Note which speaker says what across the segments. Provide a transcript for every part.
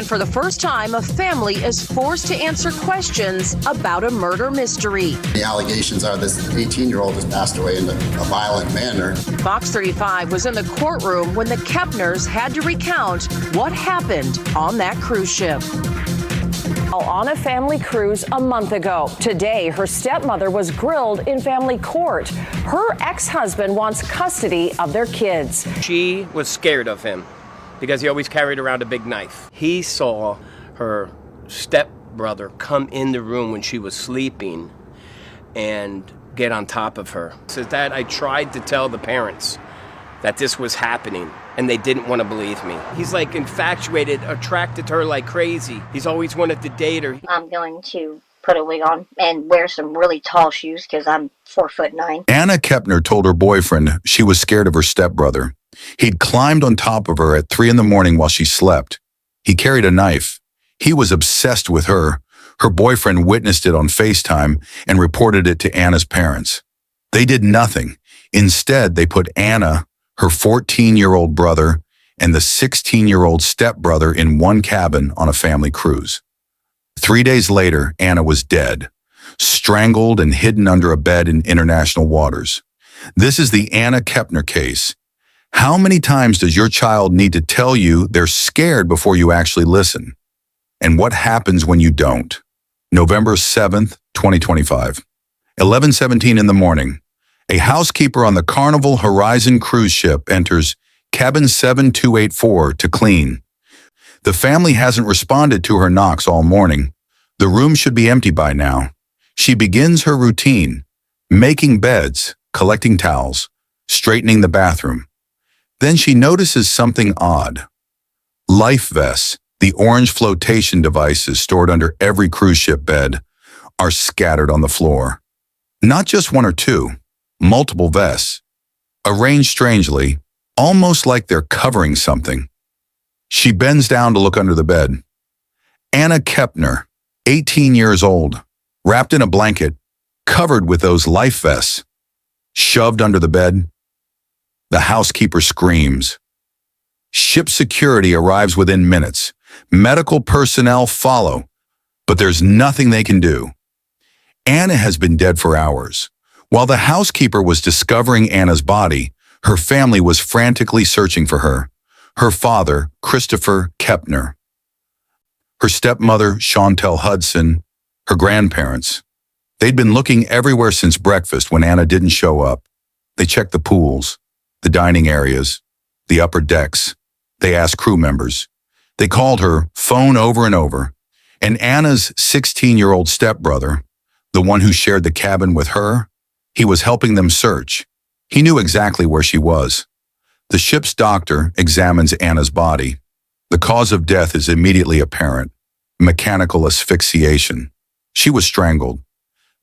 Speaker 1: And for the first time, a family is forced to answer questions about a murder mystery.
Speaker 2: The allegations are this 18-year-old has passed away in a violent manner.
Speaker 1: Fox 35 was in the courtroom when the Kepners had to recount what happened on that cruise ship. On a family cruise a month ago. Today, her stepmother was grilled in family court. Her ex-husband wants custody of their kids.
Speaker 3: She was scared of him because he always carried around a big knife. He saw her stepbrother come in the room when she was sleeping and get on top of her. So that I tried to tell the parents that this was happening, and they didn't want to believe me. He's like infatuated, attracted to her like crazy. He's always wanted to date her.
Speaker 4: I'm going to put a wig on and wear some really tall shoes because I'm 4'9".
Speaker 5: Anna Kepner told her boyfriend she was scared of her stepbrother. He'd climbed on top of her at 3 a.m. while she slept. He carried a knife. He was obsessed with her. Her boyfriend witnessed it on FaceTime and reported it to Anna's parents. They did nothing. Instead, they put Anna, her 14-year-old brother, and the 16-year-old stepbrother in one cabin on a family cruise. 3 days later, Anna was dead, strangled and hidden under a bed in international waters. This is the Anna Kepner case. How many times does your child need to tell you they're scared before you actually listen? And what happens when you don't? November 7th, 2025. 11:17 in the morning. A housekeeper on the Carnival Horizon cruise ship enters cabin 7284 to clean. The family hasn't responded to her knocks all morning. The room should be empty by now. She begins her routine, making beds, collecting towels, straightening the bathroom. Then she notices something odd. Life vests, the orange flotation devices stored under every cruise ship bed, are scattered on the floor. Not just one or two, multiple vests, arranged strangely, almost like they're covering something. She bends down to look under the bed. Anna Kepner, 18 years old, wrapped in a blanket, covered with those life vests, shoved under the bed. The housekeeper screams. Ship security arrives within minutes. Medical personnel follow, but there's nothing they can do. Anna has been dead for hours. While the housekeeper was discovering Anna's body, her family was frantically searching for her. Her father, Christopher Kepner. Her stepmother, Chantel Hudson. Her grandparents. They'd been looking everywhere since breakfast when Anna didn't show up. They checked the pools, the dining areas, the upper decks. They asked crew members. They called her phone over and over. And Anna's 16-year-old stepbrother, the one who shared the cabin with her, he was helping them search. He knew exactly where she was. The ship's doctor examines Anna's body. The cause of death is immediately apparent: mechanical asphyxiation. She was strangled.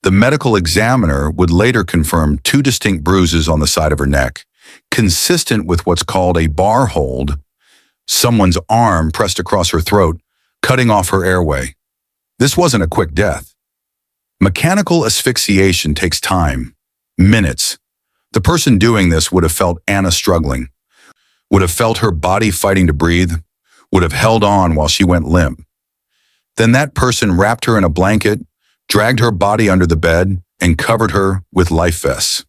Speaker 5: The medical examiner would later confirm 2 distinct bruises on the side of her neck, consistent with what's called a bar hold, someone's arm pressed across her throat, cutting off her airway. This wasn't a quick death. Mechanical asphyxiation takes time, minutes. The person doing this would have felt Anna struggling, would have felt her body fighting to breathe, would have held on while she went limp. Then that person wrapped her in a blanket, dragged her body under the bed, and covered her with life vests.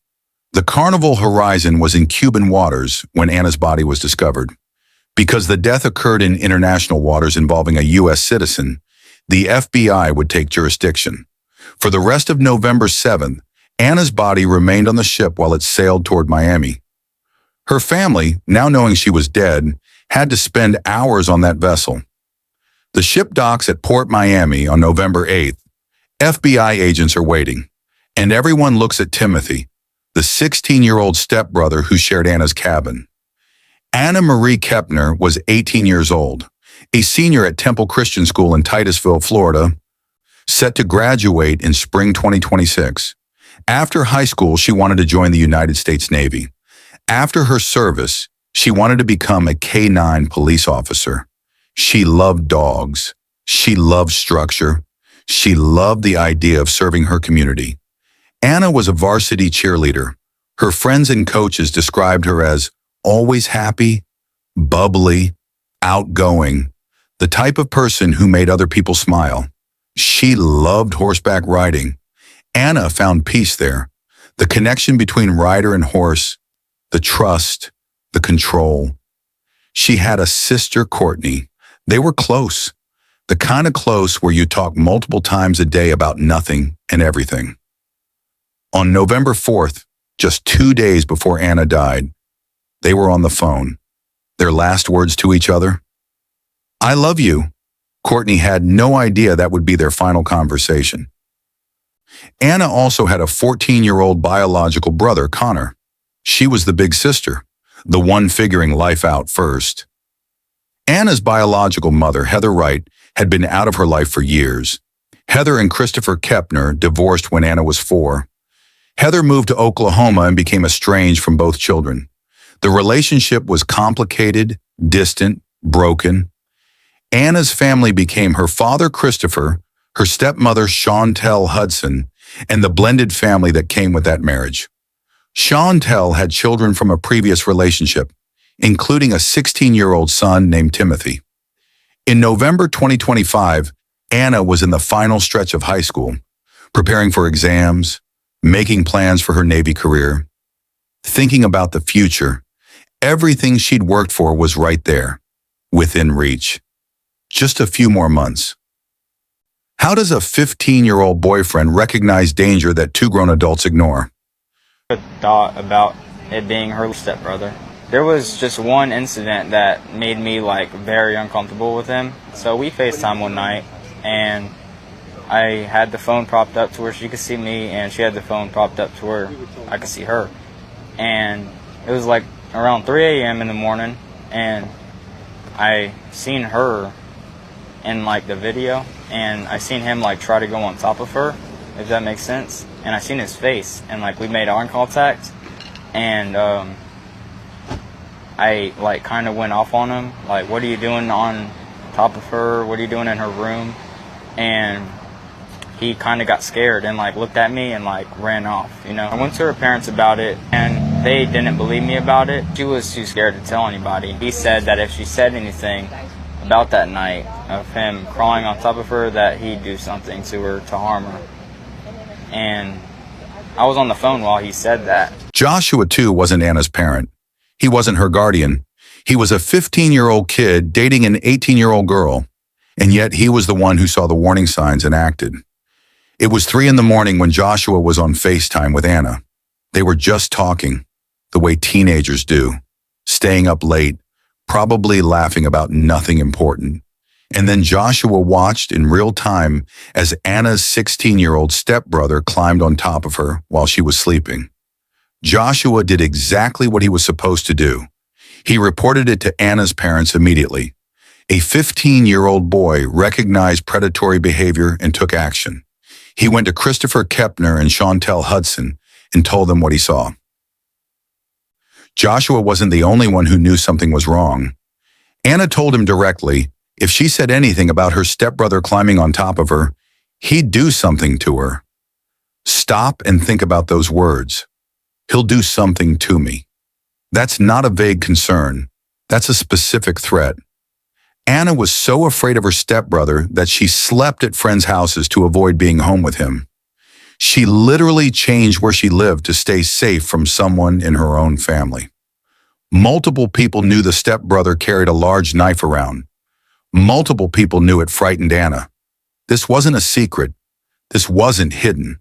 Speaker 5: The Carnival Horizon was in Cuban waters when Anna's body was discovered. Because the death occurred in international waters involving a U.S. citizen, the FBI would take jurisdiction. For the rest of November 7th, Anna's body remained on the ship while it sailed toward Miami. Her family, now knowing she was dead, had to spend hours on that vessel. The ship docks at Port Miami on November 8th. FBI agents are waiting, and everyone looks at Timothy, the 16-year-old stepbrother who shared Anna's cabin. Anna Marie Kepner was 18 years old, a senior at Temple Christian School in Titusville, Florida, set to graduate in spring 2026. After high school, she wanted to join the United States Navy. After her service, she wanted to become a K-9 police officer. She loved dogs. She loved structure. She loved the idea of serving her community. Anna was a varsity cheerleader. Her friends and coaches described her as always happy, bubbly, outgoing, the type of person who made other people smile. She loved horseback riding. Anna found peace there. The connection between rider and horse, the trust, the control. She had a sister, Courtney. They were close. The kind of close where you talk multiple times a day about nothing and everything. On November 4th, just 2 days before Anna died, they were on the phone. Their last words to each other, "I love you." Courtney had no idea that would be their final conversation. Anna also had a 14-year-old biological brother, Connor. She was the big sister, the one figuring life out first. Anna's biological mother, Heather Wright, had been out of her life for years. Heather and Christopher Kepner divorced when Anna was 4. Heather moved to Oklahoma and became estranged from both children. The relationship was complicated, distant, broken. Anna's family became her father, Christopher, her stepmother, Chantel Hudson, and the blended family that came with that marriage. Chantel had children from a previous relationship, including a 16-year-old son named Timothy. In November 2025, Anna was in the final stretch of high school, preparing for exams, making plans for her Navy career, thinking about the future. Everything she'd worked for was right there, within reach. Just a few more months. How does a 15-year-old boyfriend recognize danger that 2 grown adults ignore?
Speaker 6: I thought about it being her stepbrother. There was just one incident that made me very uncomfortable with him. So we FaceTime one night, and I had the phone propped up to where she could see me, and she had the phone propped up to where I could see her. And it was around 3 a.m. in the morning, and I seen her in the video, and I seen him try to go on top of her, if that makes sense. And I seen his face, and we made eye contact, and I kind of went off on him, what are you doing on top of her? What are you doing in her room? And he kind of got scared and looked at me and ran off. I went to her parents about it, and they didn't believe me about it. She was too scared to tell anybody. He said that if she said anything about that night of him crawling on top of her, that he'd do something to her to harm her. And I was on the phone while he said that.
Speaker 5: Joshua, too, wasn't Anna's parent. He wasn't her guardian. He was a 15-year-old kid dating an 18-year-old girl, and yet he was the one who saw the warning signs and acted. It was 3 a.m. when Joshua was on FaceTime with Anna. They were just talking, the way teenagers do, staying up late, probably laughing about nothing important. And then Joshua watched in real time as Anna's 16-year-old stepbrother climbed on top of her while she was sleeping. Joshua did exactly what he was supposed to do. He reported it to Anna's parents immediately. A 15-year-old boy recognized predatory behavior and took action. He went to Christopher Kepner and Chantel Hudson and told them what he saw. Joshua wasn't the only one who knew something was wrong. Anna told him directly, if she said anything about her stepbrother climbing on top of her, he'd do something to her. Stop and think about those words. He'll do something to me. That's not a vague concern. That's a specific threat. Anna was so afraid of her stepbrother that she slept at friends' houses to avoid being home with him. She literally changed where she lived to stay safe from someone in her own family. Multiple people knew the stepbrother carried a large knife around. Multiple people knew it frightened Anna. This wasn't a secret. This wasn't hidden.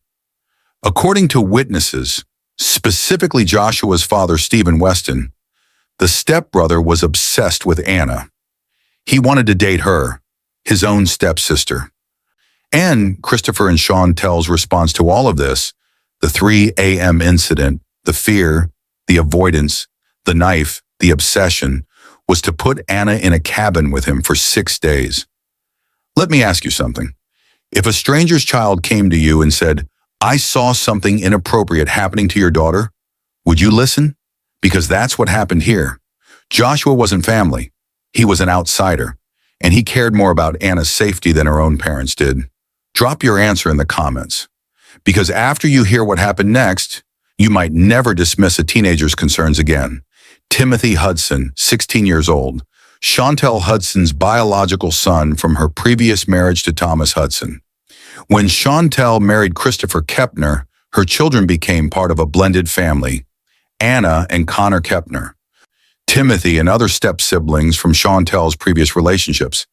Speaker 5: According to witnesses, specifically Joshua's father, Stephen Weston, the stepbrother was obsessed with Anna. He wanted to date her, his own stepsister. And Christopher and Chantel's response to all of this, the 3 a.m. incident, the fear, the avoidance, the knife, the obsession, was to put Anna in a cabin with him for 6 days. Let me ask you something. If a stranger's child came to you and said, I saw something inappropriate happening to your daughter, would you listen? Because that's what happened here. Joshua wasn't family. He was an outsider, and he cared more about Anna's safety than her own parents did. Drop your answer in the comments, because after you hear what happened next, you might never dismiss a teenager's concerns again. Timothy Hudson, 16 years old, Chantel Hudson's biological son from her previous marriage to Thomas Hudson. When Chantel married Christopher Kepner, her children became part of a blended family, Anna and Connor Kepner, Timothy and other step-siblings from Chantel's previous relationships.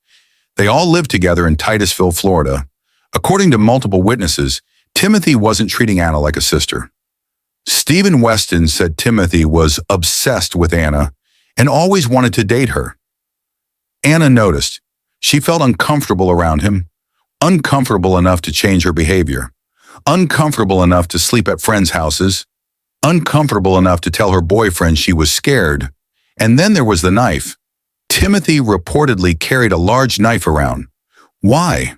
Speaker 5: They all lived together in Titusville, Florida. According to multiple witnesses, Timothy wasn't treating Anna like a sister. Stephen Weston said Timothy was obsessed with Anna and always wanted to date her. Anna noticed. She felt uncomfortable around him, uncomfortable enough to change her behavior, uncomfortable enough to sleep at friends' houses, uncomfortable enough to tell her boyfriend she was scared. And then there was the knife. Timothy reportedly carried a large knife around. Why?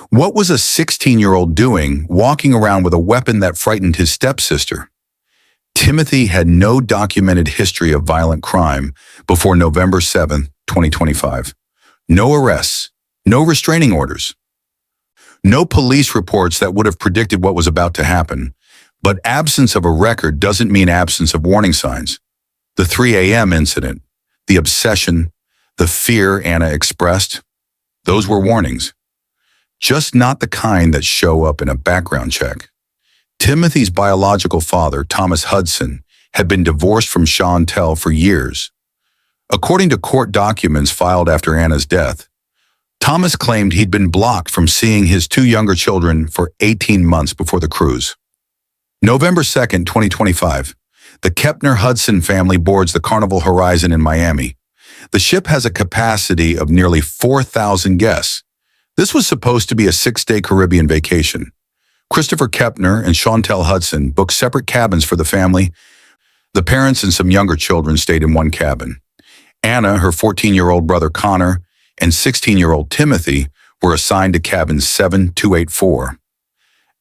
Speaker 5: What was a 16-year-old doing walking around with a weapon that frightened his stepsister? Timothy had no documented history of violent crime before November 7, 2025. No arrests, no restraining orders, no police reports that would have predicted what was about to happen. But absence of a record doesn't mean absence of warning signs. The 3 a.m. incident, the obsession, the fear Anna expressed, those were warnings. Just not the kind that show up in a background check. Timothy's biological father, Thomas Hudson, had been divorced from Chantel for years. According to court documents filed after Anna's death, Thomas claimed he'd been blocked from seeing his 2 younger children for 18 months before the cruise. November 2, 2025, the Kepner-Hudson family boards the Carnival Horizon in Miami. The ship has a capacity of nearly 4,000 guests. This was supposed to be a 6-day Caribbean vacation. Christopher Kepner and Chantel Hudson booked separate cabins for the family. The parents and some younger children stayed in one cabin. Anna, her 14-year-old brother Connor, and 16-year-old Timothy were assigned to cabin 7-284.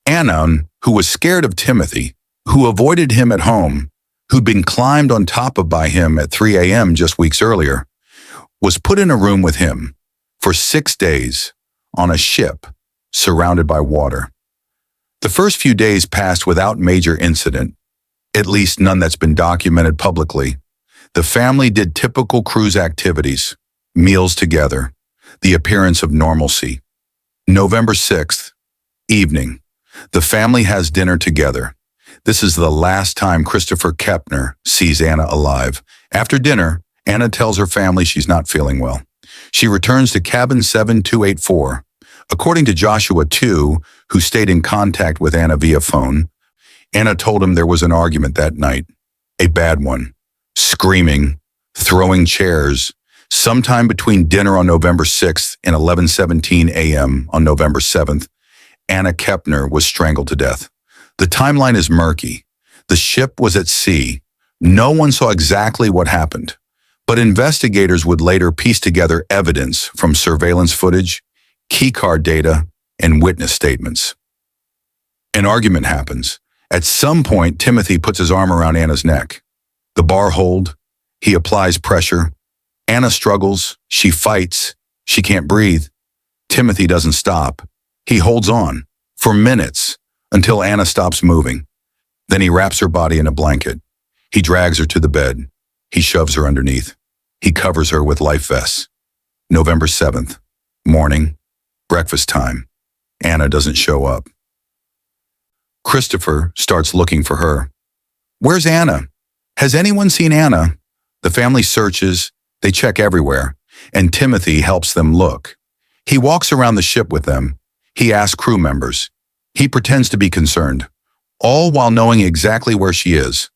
Speaker 5: Anna, who was scared of Timothy, who avoided him at home, who'd been climbed on top of by him at 3 a.m. just weeks earlier, was put in a room with him for 6 days on a ship surrounded by water. The first few days passed without major incident, at least none that's been documented publicly. The family did typical cruise activities, meals together, the appearance of normalcy. November 6th, evening. The family has dinner together. This is the last time Christopher Kepner sees Anna alive. After dinner, Anna tells her family she's not feeling well. She returns to cabin 7284. According to Joshua 2, who stayed in contact with Anna via phone, Anna told him there was an argument that night, a bad one, screaming, throwing chairs, sometime between dinner on November 6th and 11:17 a.m. on November 7th, Anna Kepner was strangled to death. The timeline is murky. The ship was at sea. No one saw exactly what happened, but investigators would later piece together evidence from surveillance footage, keycard data, and witness statements. An argument happens. At some point, Timothy puts his arm around Anna's neck. The bar hold. He applies pressure. Anna struggles. She fights. She can't breathe. Timothy doesn't stop. He holds on for minutes until Anna stops moving. Then he wraps her body in a blanket. He drags her to the bed. He shoves her underneath. He covers her with life vests. November 7th, morning, breakfast time. Anna doesn't show up. Christopher starts looking for her. Where's Anna? Has anyone seen Anna? The family searches, they check everywhere, and Timothy helps them look. He walks around the ship with them. He asks crew members. He pretends to be concerned, all while knowing exactly where she is.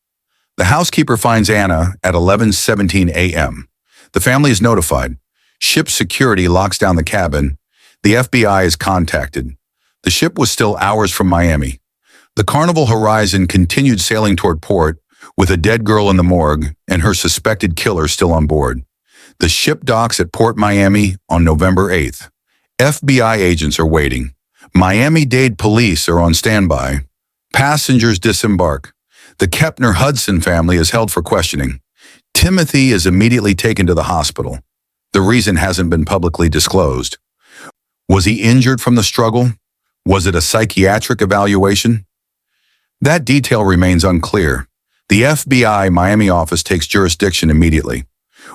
Speaker 5: The housekeeper finds Anna at 11:17 a.m. The family is notified. Ship security locks down the cabin. The FBI is contacted. The ship was still hours from Miami. The Carnival Horizon continued sailing toward port with a dead girl in the morgue and her suspected killer still on board. The ship docks at Port Miami on November 8th. FBI agents are waiting. Miami-Dade police are on standby. Passengers disembark. The Kepner-Hudson family is held for questioning. Timothy is immediately taken to the hospital. The reason hasn't been publicly disclosed. Was he injured from the struggle? Was it a psychiatric evaluation? That detail remains unclear. The FBI Miami office takes jurisdiction immediately.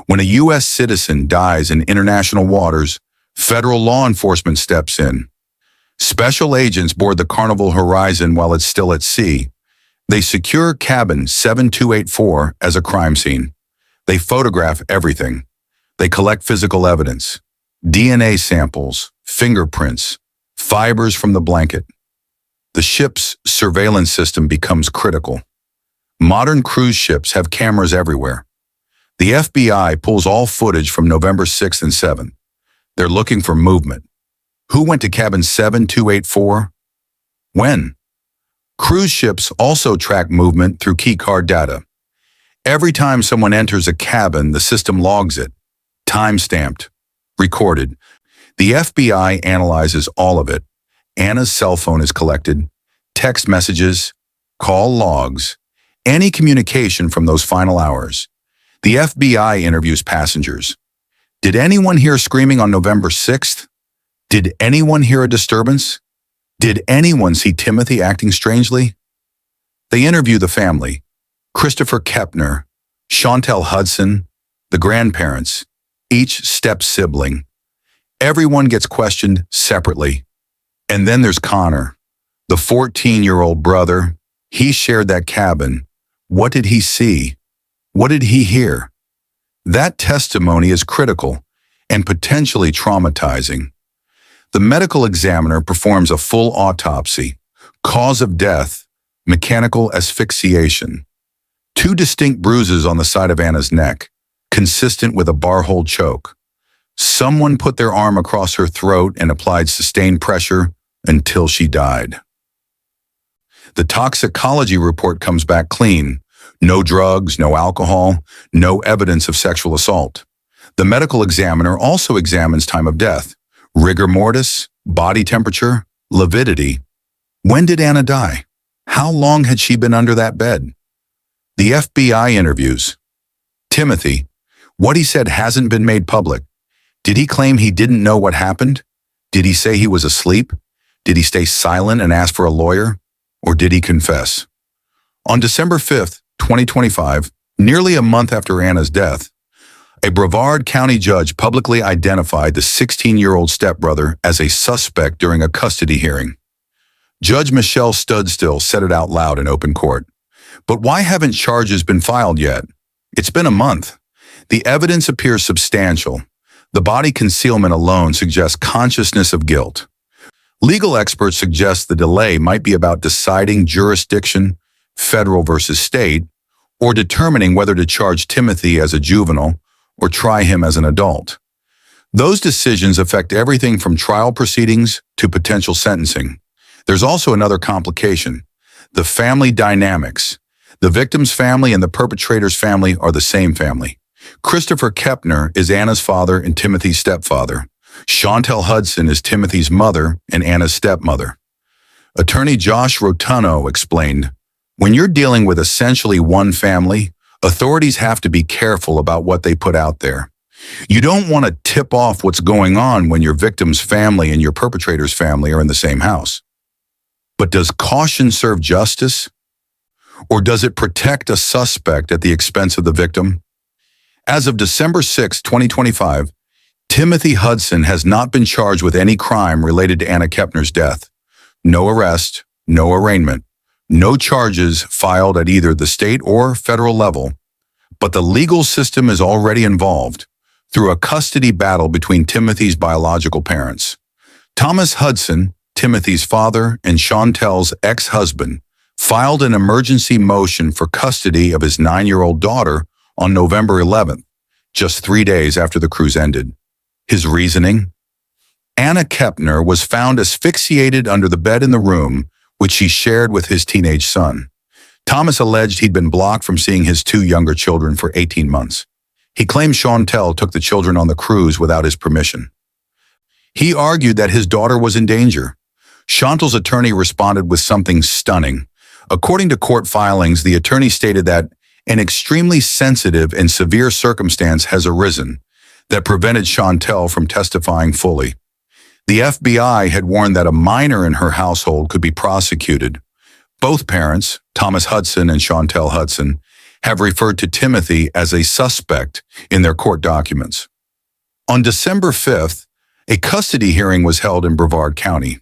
Speaker 5: When a U.S. citizen dies in international waters, federal law enforcement steps in. Special agents board the Carnival Horizon while it's still at sea. They secure cabin 7284 as a crime scene. They photograph everything. They collect physical evidence, DNA samples, fingerprints, fibers from the blanket. The ship's surveillance system becomes critical. Modern cruise ships have cameras everywhere. The FBI pulls all footage from November 6th and 7th. They're looking for movement. Who went to cabin 7284? When? Cruise ships also track movement through keycard data. Every time someone enters a cabin, the system logs it. Time-stamped. Recorded. The FBI analyzes all of it. Anna's cell phone is collected. Text messages. Call logs. Any communication from those final hours. The FBI interviews passengers. Did anyone hear screaming on November 6th? Did anyone hear a disturbance? Did anyone see Timothy acting strangely? They interview the family, Christopher Kepner, Chantel Hudson, the grandparents, each step-sibling. Everyone gets questioned separately. And then there's Connor, the 14-year-old brother. He shared that cabin. What did he see? What did he hear? That testimony is critical and potentially traumatizing. The medical examiner performs a full autopsy. Cause of death, mechanical asphyxiation. 2 distinct bruises on the side of Anna's neck, consistent with a bar-hold choke. Someone put their arm across her throat and applied sustained pressure until she died. The toxicology report comes back clean. No drugs, no alcohol, no evidence of sexual assault. The medical examiner also examines time of death, rigor mortis, body temperature, lividity. When did Anna die? How long had she been under that bed? The FBI interviews. Timothy. What he said hasn't been made public. Did he claim he didn't know what happened? Did he say he was asleep? Did he stay silent and ask for a lawyer? Or did he confess? On December 5th, 2025, nearly a month after Anna's death, a Brevard County judge publicly identified the 16-year-old stepbrother as a suspect during a custody hearing. Judge Michelle Studstill said it out loud in open court. But why haven't charges been filed yet? It's been a month. The evidence appears substantial. The body concealment alone suggests consciousness of guilt. Legal experts suggest the delay might be about deciding jurisdiction, federal versus state, or determining whether to charge Timothy as a juvenile or try him as an adult. Those decisions affect everything from trial proceedings to potential sentencing. There's also another complication: the family dynamics. The victim's family and the perpetrator's family are the same family. Christopher Kepner is Anna's father and Timothy's stepfather. Chantel Hudson is Timothy's mother and Anna's stepmother. Attorney Josh Rotuno explained, "When you're dealing with essentially one family, authorities have to be careful about what they put out there. You don't want to tip off what's going on when your victim's family and your perpetrator's family are in the same house. But does caution serve justice? Or does it protect a suspect at the expense of the victim?" As of December 6, 2025, Timothy Hudson has not been charged with any crime related to Anna Kepner's death. No arrest, no arraignment, no charges filed at either the state or federal level. But the legal system is already involved through a custody battle between Timothy's biological parents. Thomas Hudson, Timothy's father and Chantel's ex-husband, filed an emergency motion for custody of his 9-year-old daughter on November 11th, just 3 days after the cruise ended. His reasoning? Anna Kepner was found asphyxiated under the bed in the room which she shared with his teenage son. Thomas alleged he'd been blocked from seeing his 2 younger children for 18 months. He claimed Chantel took the children on the cruise without his permission. He argued that his daughter was in danger. Chantel's attorney responded with something stunning. According to court filings, the attorney stated that an extremely sensitive and severe circumstance has arisen that prevented Chantel from testifying fully. The FBI had warned that a minor in her household could be prosecuted. Both parents, Thomas Hudson and Chantel Hudson, have referred to Timothy as a suspect in their court documents. On December 5th, a custody hearing was held in Brevard County.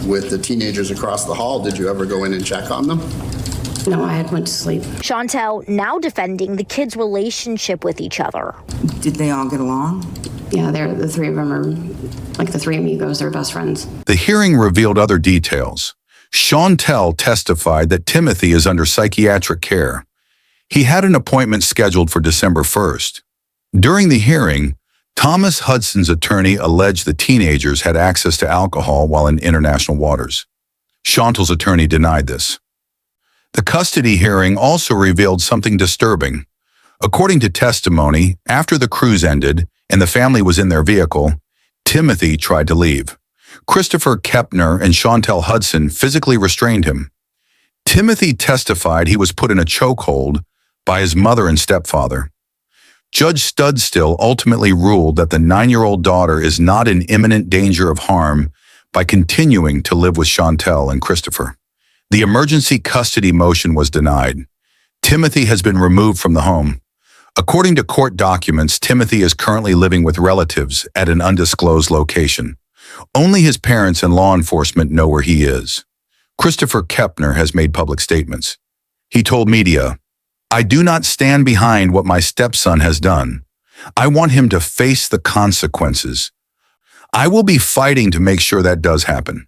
Speaker 2: With the teenagers across the hall, did you ever go in and check on them?
Speaker 7: No, I had went to sleep.
Speaker 8: Chantel now defending the kids' relationship with each other.
Speaker 9: Did they all get along?
Speaker 7: Yeah, the three of them are like the three amigos, they're best friends.
Speaker 5: The hearing revealed other details. Chantel testified that Timothy is under psychiatric care. He had an appointment scheduled for December 1st. During the hearing, Thomas Hudson's attorney alleged the teenagers had access to alcohol while in international waters. Chantel's attorney denied this. The custody hearing also revealed something disturbing. According to testimony, after the cruise ended and the family was in their vehicle, Timothy tried to leave. Christopher Kepner and Chantel Hudson physically restrained him. Timothy testified he was put in a chokehold by his mother and stepfather. Judge Studstill ultimately ruled that the 9-year-old daughter is not in imminent danger of harm by continuing to live with Chantel and Christopher. The emergency custody motion was denied. Timothy has been removed from the home. According to court documents, Timothy is currently living with relatives at an undisclosed location. Only his parents and law enforcement know where he is. Christopher Kepner has made public statements. He told media, "I do not stand behind what my stepson has done. I want him to face the consequences. I will be fighting to make sure that does happen."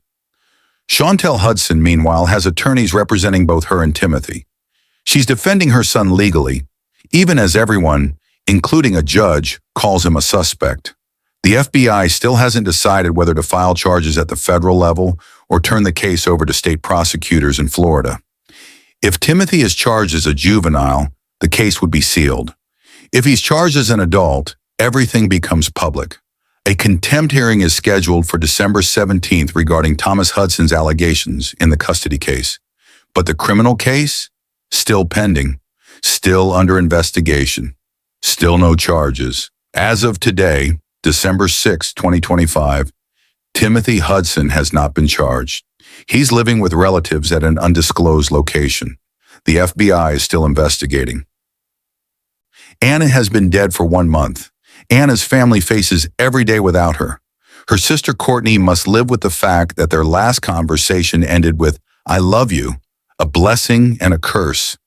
Speaker 5: Chantel Hudson, meanwhile, has attorneys representing both her and Timothy. She's defending her son legally, even as everyone, including a judge, calls him a suspect. The FBI still hasn't decided whether to file charges at the federal level or turn the case over to state prosecutors in Florida. If Timothy is charged as a juvenile, the case would be sealed. If he's charged as an adult, everything becomes public. A contempt hearing is scheduled for December 17th regarding Thomas Hudson's allegations in the custody case. But the criminal case? Still pending. Still under investigation. Still no charges. As of today, December 6, 2025, Timothy Hudson has not been charged. He's living with relatives at an undisclosed location. The FBI is still investigating. Anna has been dead for 1 month. Anna's family faces every day without her. Her sister Courtney must live with the fact that their last conversation ended with, "I love you," a blessing and a curse.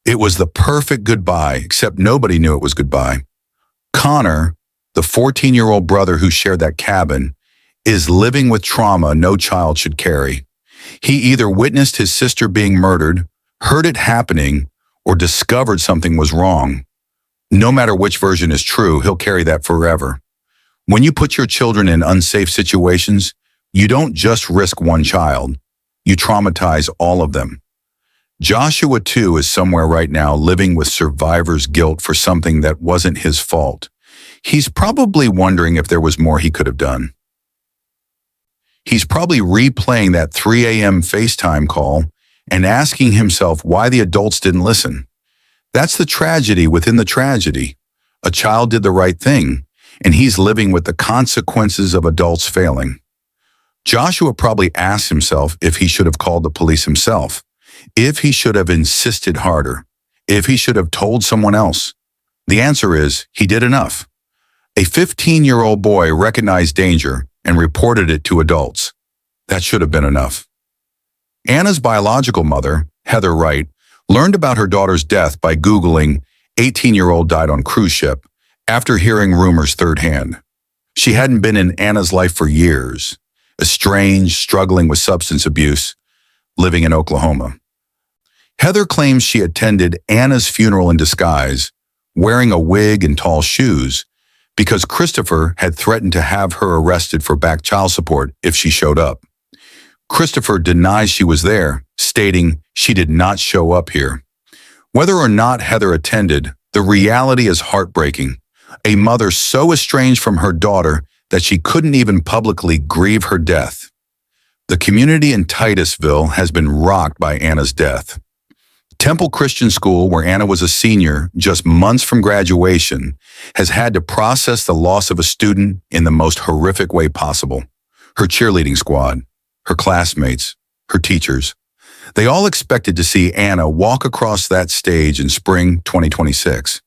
Speaker 5: It was the perfect goodbye, except nobody knew it was goodbye. Connor, the 14-year-old brother who shared that cabin, is living with trauma no child should carry. He either witnessed his sister being murdered, heard it happening, or discovered something was wrong. No matter which version is true, he'll carry that forever. When you put your children in unsafe situations, you don't just risk one child. You traumatize all of them. Joshua, too, is somewhere right now living with survivor's guilt for something that wasn't his fault. He's probably wondering if there was more he could have done. He's probably replaying that 3 a.m. FaceTime call and asking himself why the adults didn't listen. That's the tragedy within the tragedy. A child did the right thing, and he's living with the consequences of adults failing. Joshua probably asked himself if he should have called the police himself, if he should have insisted harder, if he should have told someone else. The answer is he did enough. A 15-year-old boy recognized danger and reported it to adults. That should have been enough. Anna's biological mother, Heather Wright, learned about her daughter's death by Googling 18-year-old died on cruise ship after hearing rumors third hand. She hadn't been in Anna's life for years, estranged, struggling with substance abuse, living in Oklahoma. Heather claims she attended Anna's funeral in disguise, wearing a wig and tall shoes, because Christopher had threatened to have her arrested for back child support if she showed up. Christopher denies she was there, stating she did not show up here. Whether or not Heather attended, the reality is heartbreaking. A mother so estranged from her daughter that she couldn't even publicly grieve her death. The community in Titusville has been rocked by Anna's death. Temple Christian School, where Anna was a senior just months from graduation, has had to process the loss of a student in the most horrific way possible. Her cheerleading squad, her classmates, her teachers. They all expected to see Anna walk across that stage in spring 2026.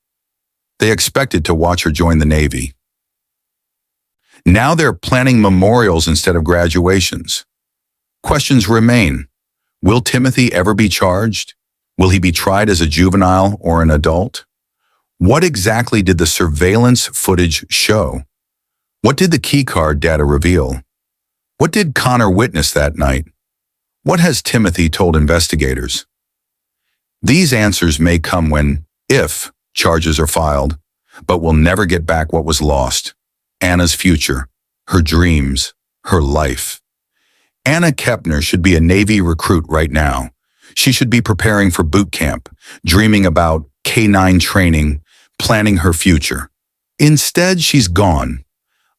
Speaker 5: They expected to watch her join the Navy. Now they're planning memorials instead of graduations. Questions remain. Will Timothy ever be charged? Will he be tried as a juvenile or an adult? What exactly did the surveillance footage show? What did the keycard data reveal? What did Connor witness that night? What has Timothy told investigators? These answers may come when, if, charges are filed, but we'll never get back what was lost. Anna's future, her dreams, her life. Anna Kepner should be a Navy recruit right now. She should be preparing for boot camp, dreaming about K-9 training, planning her future. Instead, she's gone.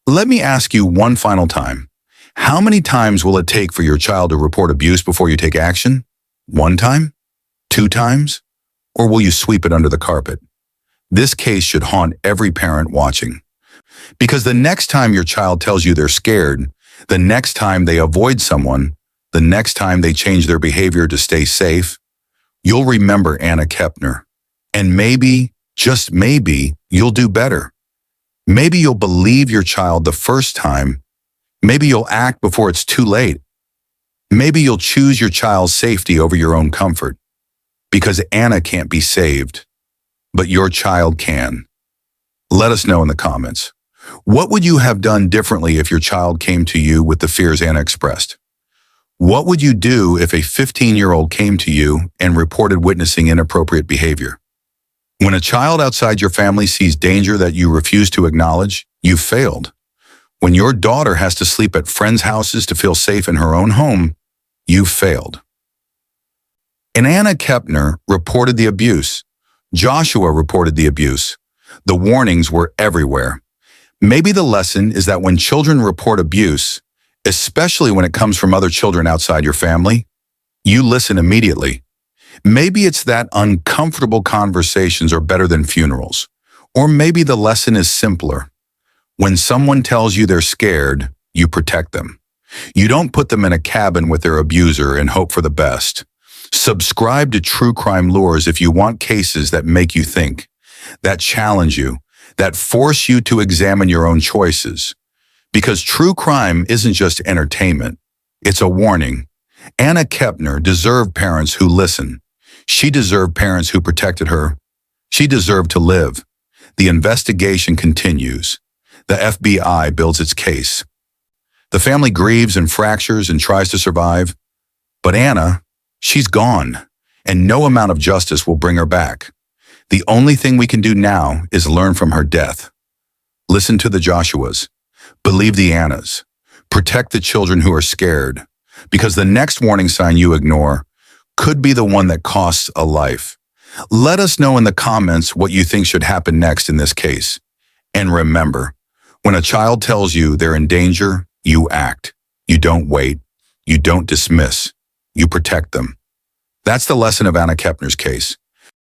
Speaker 5: Let me ask you one final time. How many times will it take for your child to report abuse before you take action? 1 time? 2 times? Or will you sweep it under the carpet? This case should haunt every parent watching. Because the next time your child tells you they're scared, the next time they avoid someone, the next time they change their behavior to stay safe, you'll remember Anna Kepner. And maybe, just maybe, you'll do better. Maybe you'll believe your child the first time. Maybe you'll act before it's too late. Maybe you'll choose your child's safety over your own comfort. Because Anna can't be saved, but your child can. Let us know in the comments. What would you have done differently if your child came to you with the fears Anna expressed? What would you do if a 15-year-old came to you and reported witnessing inappropriate behavior? When a child outside your family sees danger that you refuse to acknowledge, you've failed. When your daughter has to sleep at friends' houses to feel safe in her own home, you've failed. And Anna Kepner reported the abuse. Joshua reported the abuse. The warnings were everywhere. Maybe the lesson is that when children report abuse, especially when it comes from other children outside your family, you listen immediately. Maybe it's that uncomfortable conversations are better than funerals. Or maybe the lesson is simpler. When someone tells you they're scared, you protect them. You don't put them in a cabin with their abuser and hope for the best. Subscribe to True Crime Lures if you want cases that make you think, that challenge you, that force you to examine your own choices. Because true crime isn't just entertainment, it's a warning. Anna Kepner deserved parents who listen. She deserved parents who protected her. She deserved to live. The investigation continues. The FBI builds its case. The family grieves and fractures and tries to survive. But Anna, she's gone, and no amount of justice will bring her back. The only thing we can do now is learn from her death. Listen to the Joshuas. Believe the Annas. Protect the children who are scared, because the next warning sign you ignore could be the one that costs a life. Let us know in the comments what you think should happen next in this case. And remember, when a child tells you they're in danger, you act. You don't wait. You don't dismiss. You protect them. That's the lesson of Anna Kepner's case.